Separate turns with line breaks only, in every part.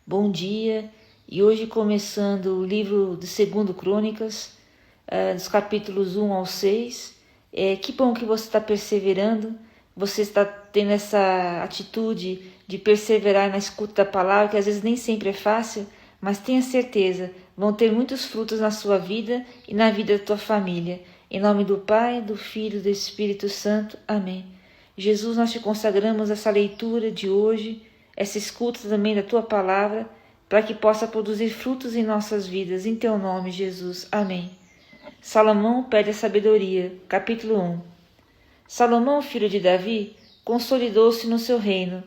Bom dia, e hoje começando o livro de 2 Crônicas, dos capítulos 1 ao 6. Que bom que você está perseverando, você está tendo essa atitude de perseverar na escuta da palavra, que às vezes nem sempre é fácil, mas tenha certeza, vão ter muitos frutos na sua vida e na vida da tua família. Em nome do Pai, do Filho e do Espírito Santo. Amém. Jesus, nós te consagramos essa leitura de hoje, essa escuta também da tua palavra, para que possa produzir frutos em nossas vidas. Em teu nome, Jesus. Amém. Salomão pede a sabedoria. Capítulo 1. Salomão, filho de Davi, consolidou-se no seu reino.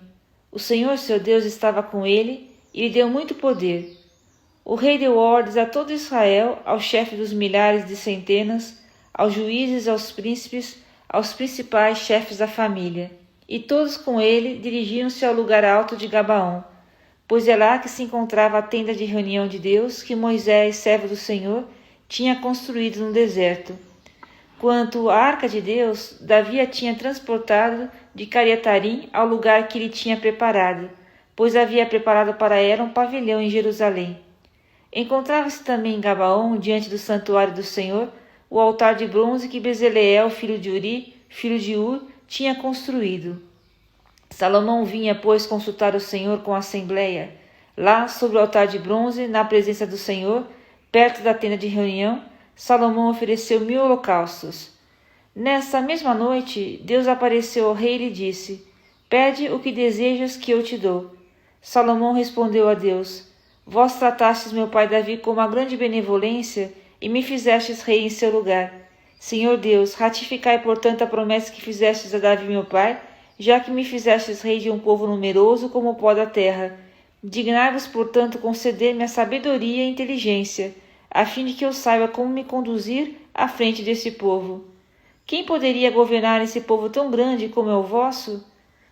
O Senhor, seu Deus, estava com ele e lhe deu muito poder. O rei deu ordens a todo Israel, ao chefe dos milhares de centenas, aos juízes, aos príncipes, aos principais chefes da família. E todos com ele dirigiam-se ao lugar alto de Gabaão, pois é lá que se encontrava a tenda de reunião de Deus que Moisés, servo do Senhor, tinha construído no deserto. Quanto à arca de Deus, Davi a tinha transportado de Cariatarim ao lugar que ele tinha preparado, pois havia preparado para ela um pavilhão em Jerusalém. Encontrava-se também em Gabaão, diante do santuário do Senhor, o altar de bronze que Bezaleel, filho de Uri, filho de Ur, tinha construído. Salomão vinha, pois, consultar o Senhor com a assembleia. Lá, sobre o altar de bronze, na presença do Senhor, perto da tenda de reunião, Salomão ofereceu 1000 holocaustos. Nessa mesma noite, Deus apareceu ao rei e lhe disse: Pede o que desejas que eu te dou. Salomão respondeu a Deus: Vós tratastes meu pai Davi com uma grande benevolência e me fizestes rei em seu lugar. Senhor Deus, ratificai, portanto, a promessa que fizestes a Davi meu pai, já que me fizestes rei de um povo numeroso como o pó da terra. Dignai-vos, portanto, conceder-me a sabedoria e inteligência, a fim de que eu saiba como me conduzir à frente desse povo. Quem poderia governar esse povo tão grande como é o vosso?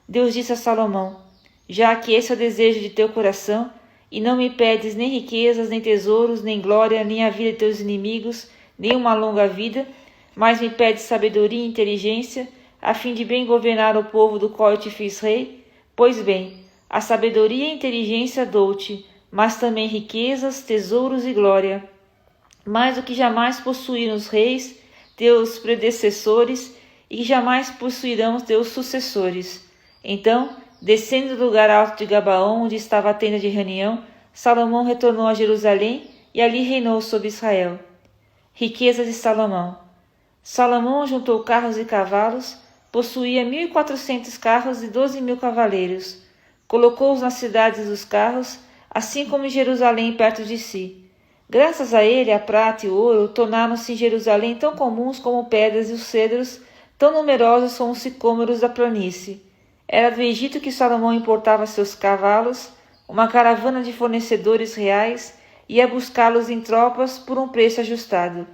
Deus disse a Salomão: Já que esse é o desejo de teu coração, e não me pedes nem riquezas, nem tesouros, nem glória, nem a vida de teus inimigos, nem uma longa vida, mas me pedes sabedoria e inteligência, a fim de bem governar o povo do qual eu te fiz rei? Pois bem, a sabedoria e a inteligência dou-te, mas também riquezas, tesouros e glória, mais do que jamais possuíram os reis, teus predecessores, e que jamais possuirão teus sucessores. Então, descendo do lugar alto de Gabaão, onde estava a tenda de reunião, Salomão retornou a Jerusalém e ali reinou sobre Israel. Riquezas de Salomão. Salomão juntou carros e cavalos, possuía 1.400 carros e 12.000 cavaleiros. Colocou-os nas cidades dos carros, assim como em Jerusalém perto de si. Graças a ele, a prata e o ouro tornaram-se em Jerusalém tão comuns como pedras e os cedros, tão numerosos como os sicômoros da planície. Era do Egito que Salomão importava seus cavalos, uma caravana de fornecedores reais ia buscá-los em tropas por um preço ajustado.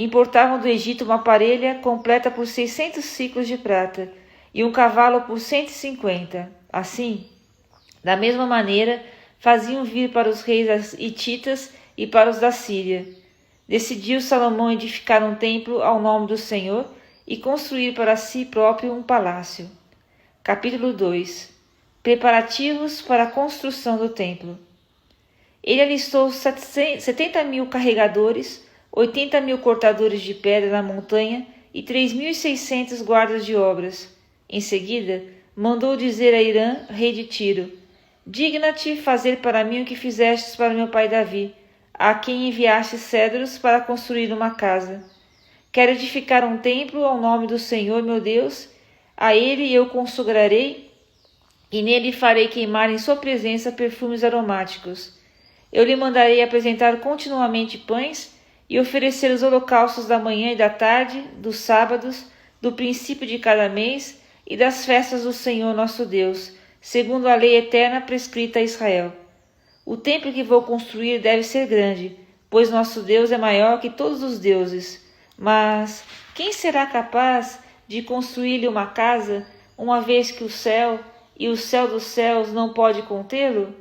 Importavam do Egito uma parelha completa por 600 siclos de prata e um cavalo por 150. Assim, da mesma maneira, faziam vir para os reis das Hititas e para os da Síria. Decidiu Salomão edificar um templo ao nome do Senhor e construir para si próprio um palácio. Capítulo 2. Preparativos para a construção do templo. Ele alistou 70.000 carregadores, 80.000 cortadores de pedra na montanha e 3.600 guardas de obras. Em seguida, mandou dizer a Irã, rei de Tiro: Digna-te fazer para mim o que fizestes para meu pai Davi, a quem enviaste cedros para construir uma casa. Quero edificar um templo ao nome do Senhor meu Deus. A ele eu consagrarei, e nele farei queimar em sua presença perfumes aromáticos. Eu lhe mandarei apresentar continuamente pães e oferecer os holocaustos da manhã e da tarde, dos sábados, do princípio de cada mês e das festas do Senhor nosso Deus, segundo a lei eterna prescrita a Israel. O templo que vou construir deve ser grande, pois nosso Deus é maior que todos os deuses. Mas quem será capaz de construir-lhe uma casa, uma vez que o céu e o céu dos céus não pode contê-lo?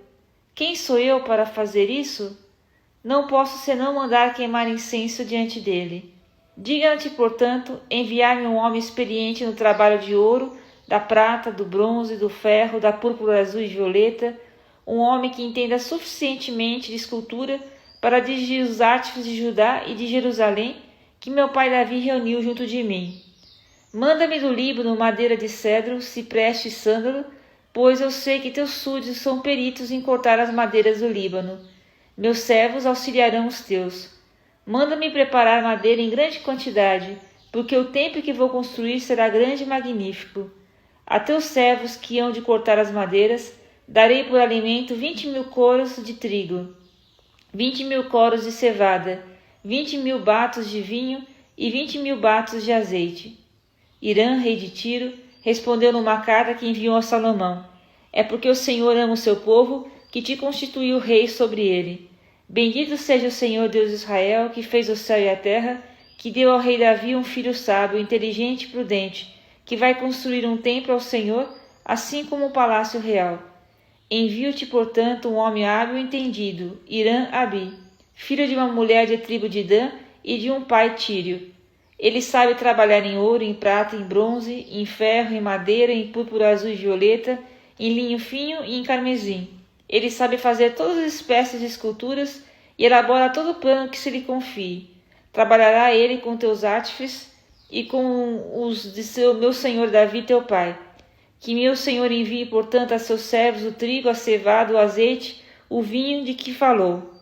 Quem sou eu para fazer isso? Não posso senão mandar queimar incenso diante dele. Diga-te, portanto, enviar-me um homem experiente no trabalho de ouro, da prata, do bronze, do ferro, da púrpura azul e violeta, um homem que entenda suficientemente de escultura para dirigir os artífices de Judá e de Jerusalém, que meu pai Davi reuniu junto de mim. Manda-me do Líbano madeira de cedro, cipreste e sândalo, pois eu sei que teus súditos são peritos em cortar as madeiras do Líbano. Meus servos auxiliarão os teus. Manda-me preparar madeira em grande quantidade, porque o templo que vou construir será grande e magnífico. A teus servos que hão de cortar as madeiras, darei por alimento 20.000 coros de trigo, 20.000 coros de cevada, 20.000 batos de vinho e 20.000 batos de azeite. Irã, rei de Tiro, respondeu numa carta que enviou a Salomão: é porque o Senhor ama o seu povo que te constituiu rei sobre ele. Bendito seja o Senhor Deus de Israel, que fez o céu e a terra, que deu ao rei Davi um filho sábio, inteligente e prudente, que vai construir um templo ao Senhor, assim como um palácio real. Envio-te, portanto, um homem hábil e entendido, Irã-Abi, filho de uma mulher de tribo de Dan e de um pai tírio. Ele sabe trabalhar em ouro, em prata, em bronze, em ferro, em madeira, em púrpura azul e violeta, em linho fino e em carmesim. Ele sabe fazer todas as espécies de esculturas e elabora todo o plano que se lhe confie. Trabalhará ele com teus artífices e com os de meu senhor Davi teu pai. Que meu senhor envie, portanto, a seus servos o trigo, a cevada, o azeite, o vinho de que falou.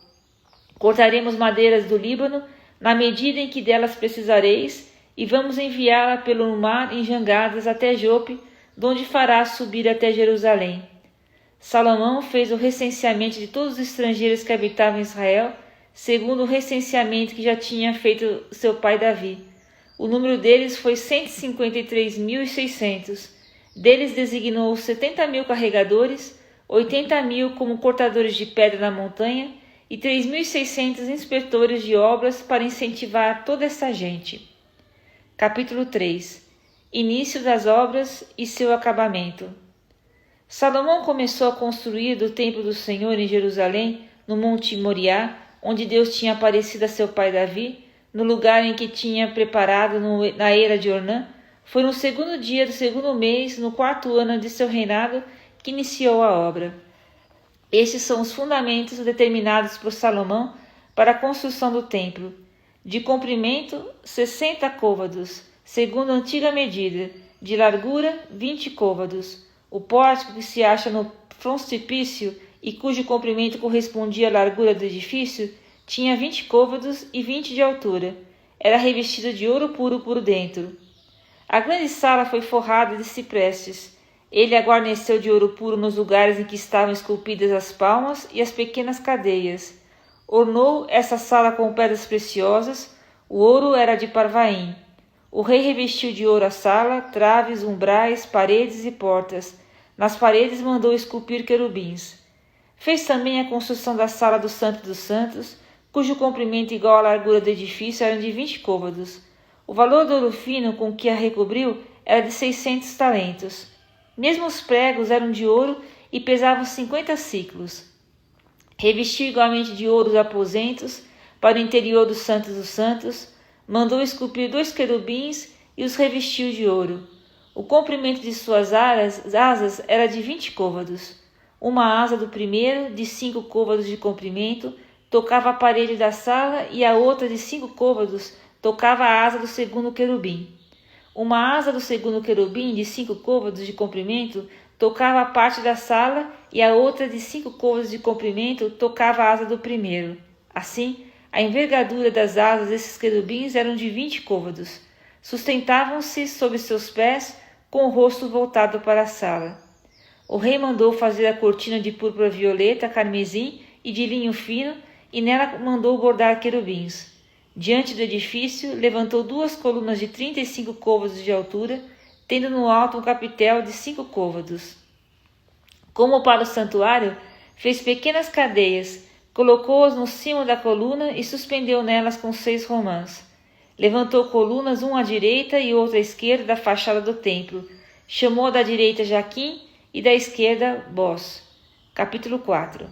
Cortaremos madeiras do Líbano, na medida em que delas precisareis, e vamos enviá-la pelo mar em jangadas até Jope, donde fará subir até Jerusalém. Salomão fez o recenseamento de todos os estrangeiros que habitavam Israel, segundo o recenseamento que já tinha feito seu pai Davi. O número deles foi 153.600. Deles designou 70.000 carregadores, 80.000 como cortadores de pedra na montanha e 3.600 inspetores de obras para incentivar toda essa gente. Capítulo 3. Início das obras e seu acabamento. Salomão começou a construir do templo do Senhor em Jerusalém, no Monte Moriá, onde Deus tinha aparecido a seu pai Davi, no lugar em que tinha preparado na era de Ornã. Foi no segundo dia do segundo mês, no 4º ano de seu reinado, que iniciou a obra. Estes são os fundamentos determinados por Salomão para a construção do templo. De comprimento, 60 côvados, segundo a antiga medida. De largura, 20 côvados. O pórtico que se acha no frontispício e cujo comprimento correspondia à largura do edifício, tinha 20 côvados e 20 de altura. Era revestido de ouro puro por dentro. A grande sala foi forrada de ciprestes. Ele a guarneceu de ouro puro nos lugares em que estavam esculpidas as palmas e as pequenas cadeias. Ornou essa sala com pedras preciosas. O ouro era de Parvaim. O rei revestiu de ouro a sala, traves, umbrais, paredes e portas. Nas paredes mandou esculpir querubins. Fez também a construção da sala do Santo dos Santos, cujo comprimento igual à largura do edifício era de 20 côvados. O valor do ouro fino com que a recobriu era de 600 talentos. Mesmo os pregos eram de ouro e pesavam 50 siclos. Revestiu igualmente de ouro os aposentos para o interior do Santo dos Santos, mandou esculpir 2 querubins e os revestiu de ouro. O comprimento de suas asas era de 20 côvados. Uma asa do primeiro, de 5 côvados de comprimento, tocava a parede da sala e a outra, de 5 côvados, tocava a asa do segundo querubim. Uma asa do segundo querubim, de 5 côvados de comprimento, tocava a parte da sala e a outra, de 5 côvados de comprimento, tocava a asa do primeiro. Assim, a envergadura das asas desses querubins eram de 20 côvados. Sustentavam-se sobre seus pés, com o rosto voltado para a sala. O rei mandou fazer a cortina de púrpura violeta, carmesim e de linho fino, e nela mandou bordar querubins. Diante do edifício, levantou 2 colunas de 35 côvados de altura, tendo no alto um capitel de 5 côvados. Como para o santuário, fez pequenas cadeias, colocou-as no cimo da coluna e suspendeu nelas com 6 romãs. Levantou colunas, uma à direita e outra à esquerda da fachada do templo. Chamou da direita Jaquim e da esquerda Bós. Capítulo 4.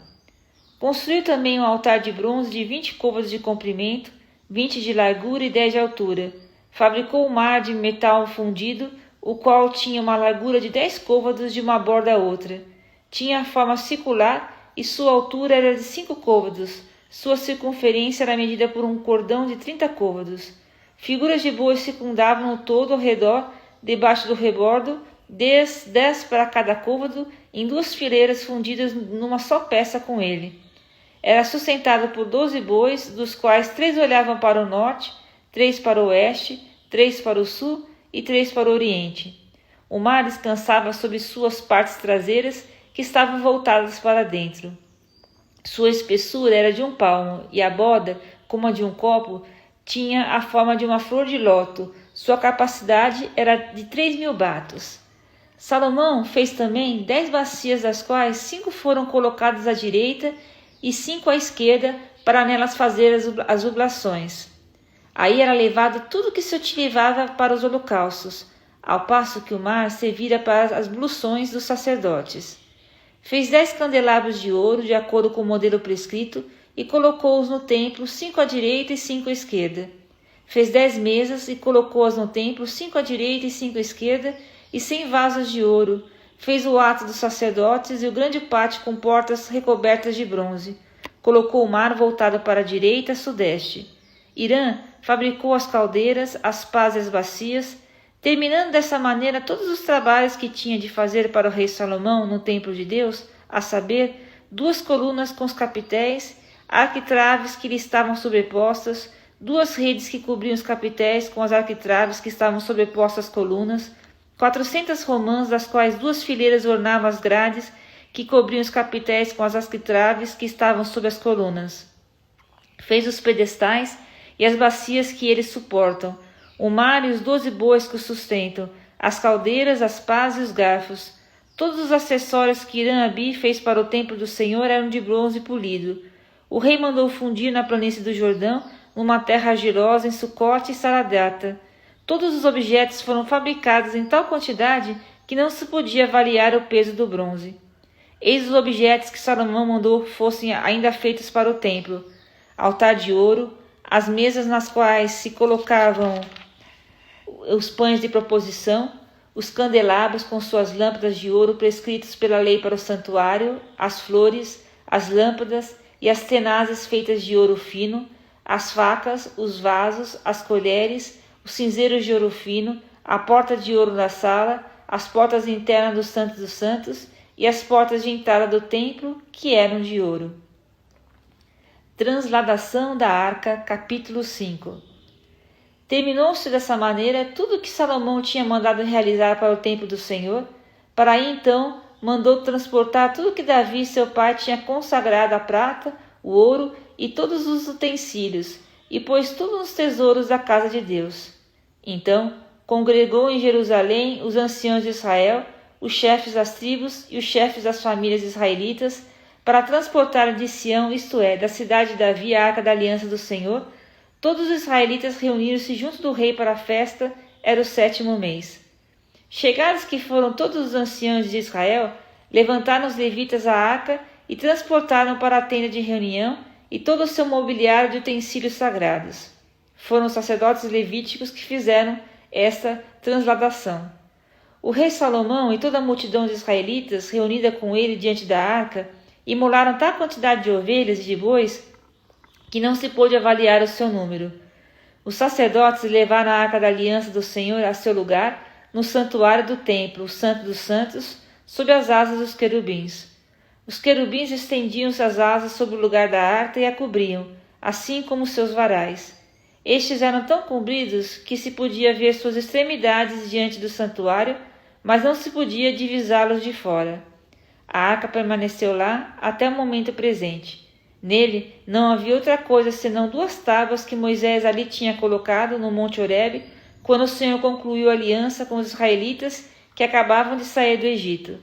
Construiu também um altar de bronze de 20 côvados de comprimento, 20 de largura e 10 de altura. Fabricou um mar de metal fundido, o qual tinha uma largura de 10 côvados de uma borda a outra. Tinha a forma circular e sua altura era de 5 côvados. Sua circunferência era medida por um cordão de 30 côvados. Figuras de bois circundavam-no todo ao redor, debaixo do rebordo, 10 para cada côvado, em 2 fileiras fundidas numa só peça com ele. Era sustentado por 12 bois, dos quais 3 olhavam para o norte, 3 para o oeste, 3 para o sul e 3 para o oriente. O mar descansava sobre suas partes traseiras, que estavam voltadas para dentro. Sua espessura era de 1 palmo, e a borda, como a de um copo, tinha a forma de uma flor de lótus. Sua capacidade era de 3.000 batos. Salomão fez também 10 bacias, das quais 5 foram colocadas à direita e 5 à esquerda, para nelas fazer as oblações. Aí era levado tudo que se utilizava para os holocaustos, ao passo que o mar servira para as abluções dos sacerdotes. Fez 10 candelabros de ouro, de acordo com o modelo prescrito, e colocou-os no templo, 5 à direita e 5 à esquerda. Fez 10 mesas e colocou-as no templo, 5 à direita e 5 à esquerda, e 100 vasos de ouro. Fez o átrio dos sacerdotes e o grande pátio com portas recobertas de bronze. Colocou o mar voltado para a direita e sudeste. Irã fabricou as caldeiras, as pás e as bacias, terminando dessa maneira todos os trabalhos que tinha de fazer para o rei Salomão no templo de Deus, a saber, 2 colunas com os capitéis, arquitraves que lhe estavam sobrepostas, 2 redes que cobriam os capitéis com as arquitraves que estavam sobrepostas às colunas, 400 romãs, das quais 2 fileiras ornavam as grades que cobriam os capitéis com as arquitraves que estavam sob as colunas. Fez os pedestais e as bacias que eles suportam, o mar e os 12 bois que o sustentam, as caldeiras, as pás e os garfos. Todos os acessórios que Irã-Abi fez para o templo do Senhor eram de bronze polido. O rei mandou fundir na planície do Jordão, numa terra argilosa, em Sucote e Saradata. Todos os objetos foram fabricados em tal quantidade que não se podia avaliar o peso do bronze. Eis os objetos que Salomão mandou fossem ainda feitos para o templo: altar de ouro, as mesas nas quais se colocavam os pães de proposição, os candelabros com suas lâmpadas de ouro prescritos pela lei para o santuário, as flores, as lâmpadas e as tenazes feitas de ouro fino, as facas, os vasos, as colheres, os cinzeiros de ouro fino, a porta de ouro da sala, as portas internas do Santo dos Santos e as portas de entrada do templo, que eram de ouro. Transladação da Arca, capítulo 5. Terminou-se dessa maneira tudo o que Salomão tinha mandado realizar para o templo do Senhor. Para aí então mandou transportar tudo o que Davi seu pai tinha consagrado: a prata, o ouro e todos os utensílios, e pôs tudo nos tesouros da casa de Deus. Então congregou em Jerusalém os anciãos de Israel, os chefes das tribos e os chefes das famílias israelitas, para transportar de Sião, isto é, da cidade de Davi, a arca da aliança do Senhor. Todos os israelitas reuniram-se junto do rei para a festa, era o 7º mês. Chegados que foram todos os anciãos de Israel, levantaram os levitas a arca e transportaram para a tenda de reunião e todo o seu mobiliário de utensílios sagrados. Foram os sacerdotes levíticos que fizeram esta transladação. O rei Salomão e toda a multidão de israelitas, reunida com ele diante da arca, imolaram tal quantidade de ovelhas e de bois que não se pôde avaliar o seu número. Os sacerdotes levaram a arca da aliança do Senhor a seu lugar, no santuário do templo, o Santo dos Santos, sob as asas dos querubins. Os querubins estendiam as asas sobre o lugar da arca e a cobriam, assim como seus varais. Estes eram tão compridos que se podia ver suas extremidades diante do santuário, mas não se podia divisá-los de fora. A arca permaneceu lá até o momento presente. Nele não havia outra coisa senão 2 tábuas que Moisés ali tinha colocado no Monte Horebe, quando o Senhor concluiu a aliança com os israelitas que acabavam de sair do Egito.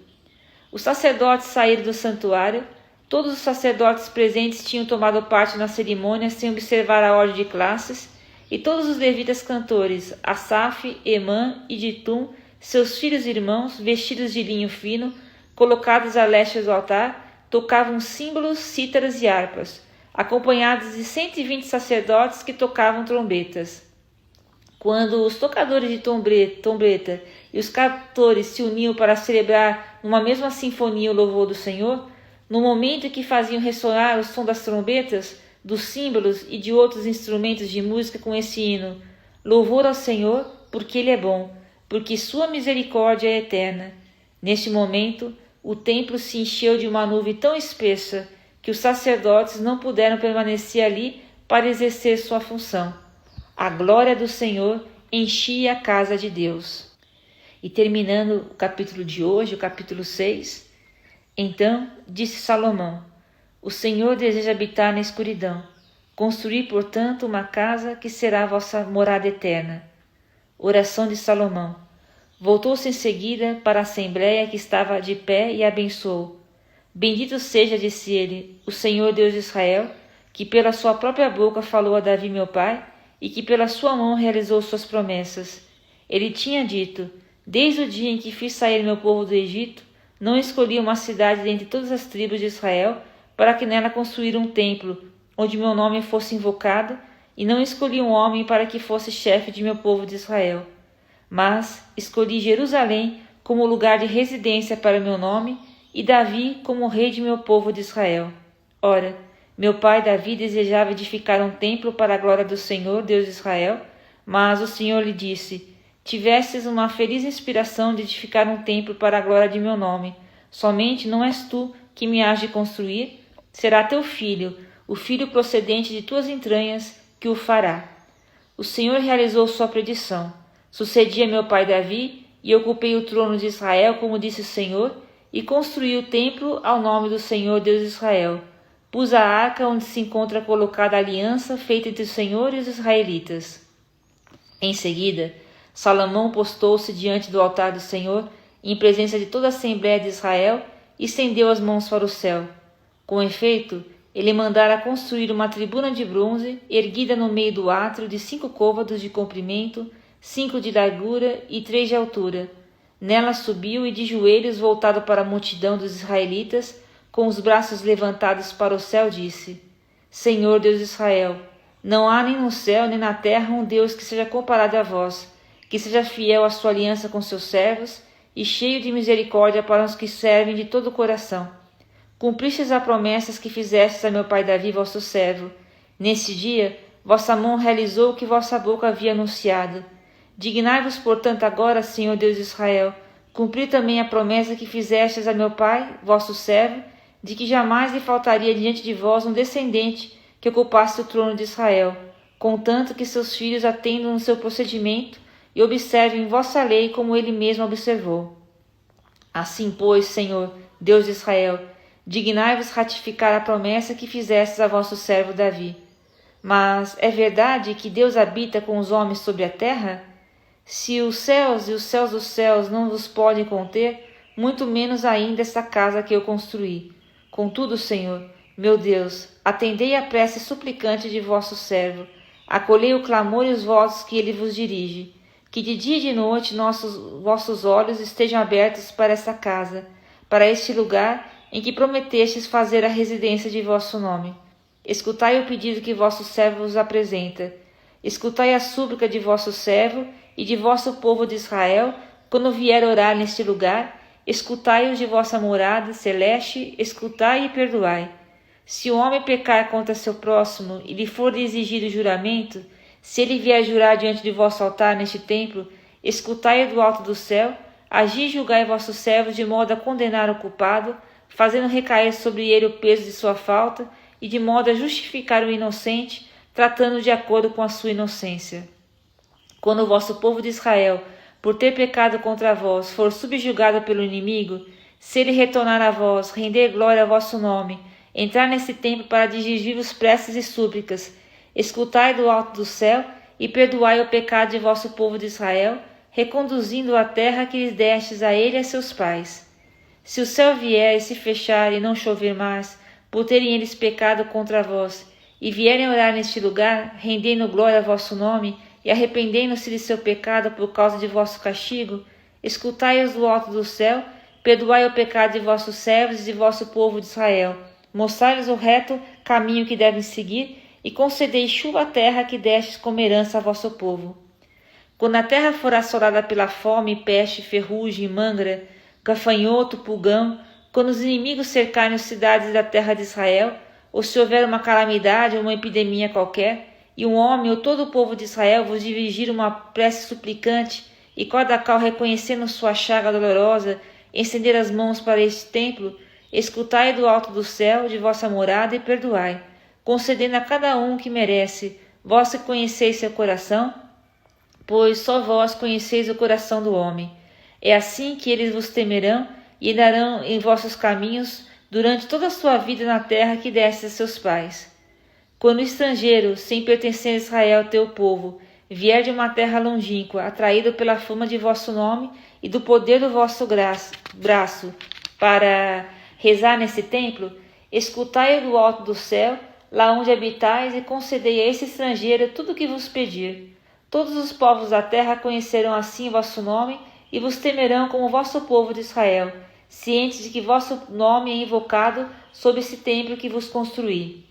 Os sacerdotes saíram do santuário. Todos os sacerdotes presentes tinham tomado parte na cerimônia sem observar a ordem de classes, e todos os levitas cantores, Asaf, Emã e Ditum, seus filhos e irmãos, vestidos de linho fino, colocados a leste do altar, tocavam símbolos, cítaras e harpas, acompanhados de 120 sacerdotes que tocavam trombetas. Quando os tocadores de trombeta e os cantores se uniam para celebrar numa mesma sinfonia o louvor do Senhor, No momento em que faziam ressoar o som das trombetas, dos símbolos e de outros instrumentos de música com esse hino: Louvor ao Senhor, porque Ele é bom, porque sua misericórdia é eterna. Neste momento, o templo se encheu de uma nuvem tão espessa que os sacerdotes não puderam permanecer ali para exercer sua função. A glória do Senhor enchia a casa de Deus. E terminando o capítulo de hoje, o capítulo 6, então disse Salomão: O Senhor deseja habitar na escuridão. Construir, portanto, uma casa que será a vossa morada eterna. Oração de Salomão. Voltou-se em seguida para a assembleia que estava de pé e abençoou. Bendito seja, disse ele, o Senhor Deus de Israel, que pela sua própria boca falou a Davi meu pai, e que pela sua mão realizou suas promessas. Ele tinha dito: Desde o dia em que fiz sair meu povo do Egito, não escolhi uma cidade dentre todas as tribos de Israel, para que nela construíra um templo, onde meu nome fosse invocado, e não escolhi um homem para que fosse chefe de meu povo de Israel. Mas escolhi Jerusalém como lugar de residência para meu nome, e Davi como rei de meu povo de Israel. Ora, meu pai Davi desejava edificar um templo para a glória do Senhor, Deus de Israel, mas o Senhor lhe disse: Tivestes uma feliz inspiração de edificar um templo para a glória de meu nome. Somente não és tu que me hás de construir, será teu filho, o filho procedente de tuas entranhas, que o fará. O Senhor realizou sua predição. Sucedi a meu pai Davi, e ocupei o trono de Israel, como disse o Senhor, e construí o templo ao nome do Senhor Deus de Israel. Pus a arca onde se encontra colocada a aliança feita entre o Senhor e os israelitas. Em seguida, Salomão postou-se diante do altar do Senhor, em presença de toda a Assembleia de Israel, e estendeu as mãos para o céu. Com efeito, ele mandara construir uma tribuna de bronze, erguida no meio do átrio, de 5 côvados de comprimento, 5 de largura e 3 de altura. Nela subiu e de joelhos, voltado para a multidão dos israelitas, com os braços levantados para o céu, disse: Senhor Deus de Israel, não há nem no céu nem na terra um Deus que seja comparado a vós, que seja fiel à sua aliança com seus servos e cheio de misericórdia para os que servem de todo o coração. Cumpristes as promessas que fizestes a meu pai Davi, vosso servo. Nesse dia, vossa mão realizou o que vossa boca havia anunciado. Dignai-vos, portanto, agora, Senhor Deus de Israel, cumprir também a promessa que fizestes a meu pai, vosso servo, de que jamais lhe faltaria diante de vós um descendente que ocupasse o trono de Israel, contanto que seus filhos atendam no seu procedimento e observem vossa lei como ele mesmo observou. Assim, pois, Senhor, Deus de Israel, dignai-vos ratificar a promessa que fizestes a vosso servo Davi. Mas é verdade que Deus habita com os homens sobre a terra? Se os céus e os céus dos céus não vos podem conter, muito menos ainda esta casa que eu construí. Contudo, Senhor, meu Deus, atendei à prece suplicante de vosso servo, acolhei o clamor e os votos que ele vos dirige. Que de dia e de noite vossos olhos estejam abertos para esta casa, para este lugar em que prometestes fazer a residência de vosso nome. Escutai o pedido que vosso servo vos apresenta. Escutai a súplica de vosso servo e de vosso povo de Israel, quando vier orar neste lugar. Escutai-os de vossa morada celeste, escutai e perdoai. Se o homem pecar contra seu próximo e lhe for exigido juramento, se ele vier jurar diante de vosso altar neste templo, escutai-o do alto do céu, agi e julgai vossos servos de modo a condenar o culpado, fazendo recair sobre ele o peso de sua falta, e de modo a justificar o inocente, tratando de acordo com a sua inocência. Quando o vosso povo de Israel, por ter pecado contra vós, for subjugado pelo inimigo, se ele retornar a vós, render glória ao vosso nome, entrar nesse templo para dirigir-vos preces e súplicas, escutai do alto do céu e perdoai o pecado de vosso povo de Israel, reconduzindo a terra que lhes destes a ele e a seus pais. Se o céu vier e se fechar e não chover mais, por terem eles pecado contra vós, e vierem orar neste lugar, rendendo glória ao vosso nome, e arrependendo-se de seu pecado por causa de vosso castigo, escutai-os do alto do céu, perdoai o pecado de vossos servos e de vosso povo de Israel, mostrai-lhes o reto caminho que devem seguir, e concedei chuva à terra que destes como herança a vosso povo. Quando a terra for assolada pela fome, peste, ferrugem, mangra, gafanhoto, pulgão, quando os inimigos cercarem as cidades da terra de Israel, ou se houver uma calamidade ou uma epidemia qualquer, e um homem ou todo o povo de Israel vos dirigir uma prece suplicante, e cada qual reconhecendo sua chaga dolorosa, estender as mãos para este templo, escutai do alto do céu de vossa morada e perdoai, concedendo a cada um o que merece. Vós que conheceis seu coração, pois só vós conheceis o coração do homem. É assim que eles vos temerão e andarão em vossos caminhos durante toda a sua vida na terra que destes a seus pais. Quando o estrangeiro, sem pertencer a Israel, teu povo, vier de uma terra longínqua, atraído pela fama de vosso nome e do poder do vosso braço, para rezar nesse templo, escutai do alto do céu, lá onde habitais, e concedei a esse estrangeiro tudo o que vos pedir. Todos os povos da terra conhecerão assim vosso nome e vos temerão como vosso povo de Israel, cientes de que vosso nome é invocado sob esse templo que vos construí.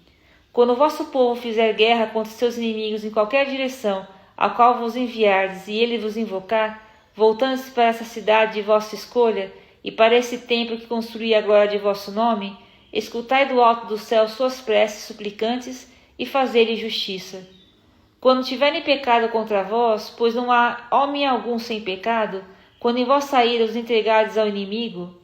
Quando o vosso povo fizer guerra contra seus inimigos em qualquer direção, a qual vos enviardes, e ele vos invocar, voltando-se para essa cidade de vossa escolha, e para esse templo que construí agora de vosso nome, escutai do alto do céu suas preces suplicantes, e fazei-lhe justiça. Quando tiverem pecado contra vós, pois não há homem algum sem pecado, quando em vossa ira os entregardes ao inimigo,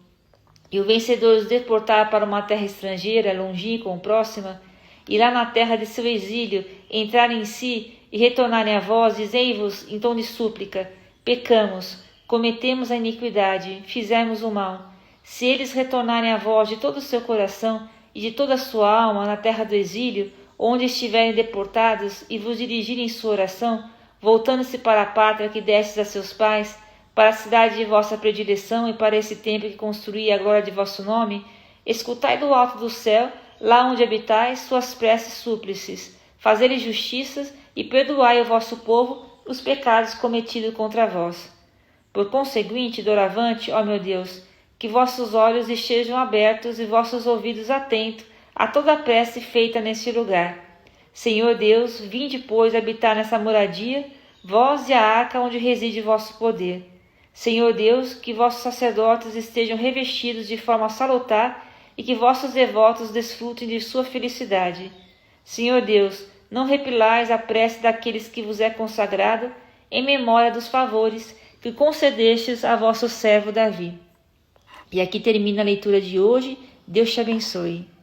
e o vencedor os deportar para uma terra estrangeira, longínqua ou próxima, e lá na terra de seu exílio entrarem em si e retornarem a vós, dizei-vos em tom de súplica: pecamos, cometemos a iniquidade, fizemos o mal. Se eles retornarem a vós de todo o seu coração e de toda a sua alma na terra do exílio, onde estiverem deportados, e vos dirigirem em sua oração, voltando-se para a pátria que destes a seus pais, para a cidade de vossa predileção e para esse templo que construí agora de vosso nome, escutai do alto do céu, lá onde habitais, suas preces súplices, fazei-lhe justiças e perdoai ao vosso povo os pecados cometidos contra vós. Por conseguinte, doravante, ó meu Deus, que vossos olhos estejam abertos e vossos ouvidos atentos a toda a prece feita neste lugar. Senhor Deus, vinde, pois, habitar nessa moradia, vós e a arca onde reside vosso poder. Senhor Deus, que vossos sacerdotes estejam revestidos de forma salutar e que vossos devotos desfrutem de sua felicidade. Senhor Deus, não repilais a prece daqueles que vos é consagrado, em memória dos favores que concedestes a vosso servo Davi. E aqui termina a leitura de hoje. Deus te abençoe.